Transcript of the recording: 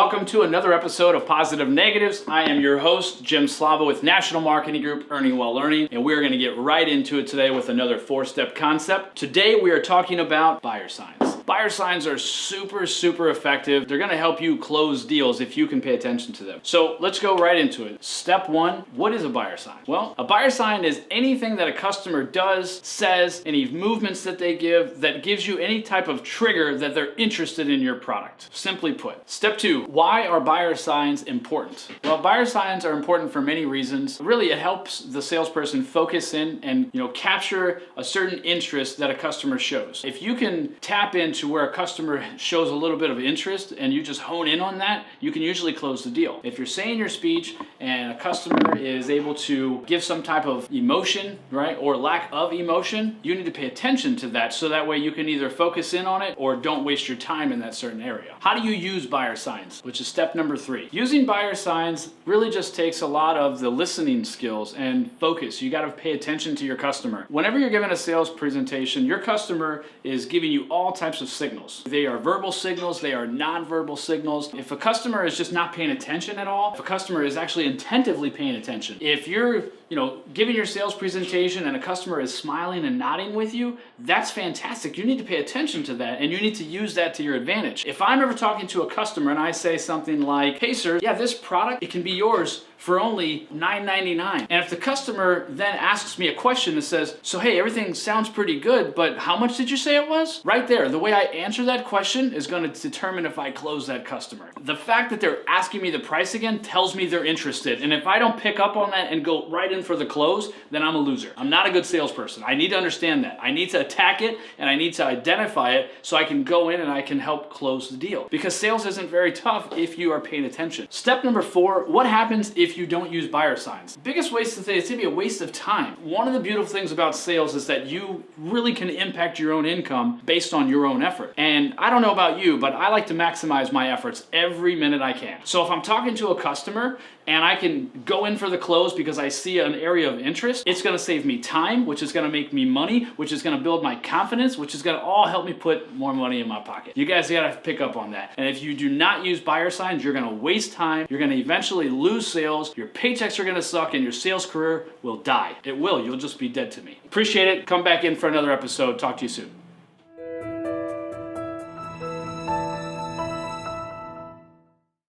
welcome to another episode of Positive Negatives. I am your host, Jim Slava with National Marketing Group, Earning While Learning, and we're going to get right into it today with another 4-step concept. Today we are talking about buyer signs. Buyer signs are super effective. They're going to help you close deals if you can pay attention to them. So let's go right into it. Step 1, what is a buyer sign? Well, a buyer sign is anything that a customer does, says, any movements that they give that gives you any type of trigger that they're interested in your product. Simply put. Step 2, why are buyer signs important? Well, buyer signs are important for many reasons. Really, it helps the salesperson focus in and capture a certain interest that a customer shows. If you can tap into where a customer shows a little bit of interest and you just hone in on that, you can usually close the deal. If you're saying your speech and a customer is able to give some type of emotion, right, or lack of emotion, you need to pay attention to that so that way you can either focus in on it or don't waste your time in that certain area. How do you use buyer signs, which is step number 3? Using buyer signs really just takes a lot of the listening skills and focus. You got to pay attention to your customer. Whenever you're giving a sales presentation, your customer is giving you all types of signals. They are verbal signals, they are non-verbal signals. If a customer is just not paying attention at all, if a customer is actually attentively paying attention, if you're giving your sales presentation and a customer is smiling and nodding with you, that's fantastic. You need to pay attention to that and you need to use that to your advantage. If I'm ever talking to a customer and I say something like, hey sir, yeah, this product, it can be yours for only $9.99. And if the customer then asks me a question that says, so hey, everything sounds pretty good, but how much did you say it was? Right there, the way I answer that question is going to determine if I close that customer. The fact that they're asking me the price again tells me they're interested. And if I don't pick up on that and go right in for the close, then I'm a loser. I'm not a good salesperson. I need to understand that. I need to attack it and I need to identify it so I can go in and I can help close the deal. Because sales isn't very tough if you are paying attention. Step number 4, what happens if you don't use buyer signs? Biggest waste to say, it's gonna be a waste of time. One of the beautiful things about sales is that you really can impact your own income based on your own effort. And I don't know about you, but I like to maximize my efforts every minute I can. So if I'm talking to a customer and I can go in for the close because I see an area of interest, it's gonna save me time, which is gonna make me money, which is gonna build my confidence, which is gonna all help me put more money in my pocket. You guys gotta pick up on that. And if you do not use buyer signs, you're gonna waste time, you're gonna eventually lose sales, your paychecks are gonna suck, and your sales career will die. It will, you'll just be dead to me. Appreciate it, come back in for another episode, talk to you soon.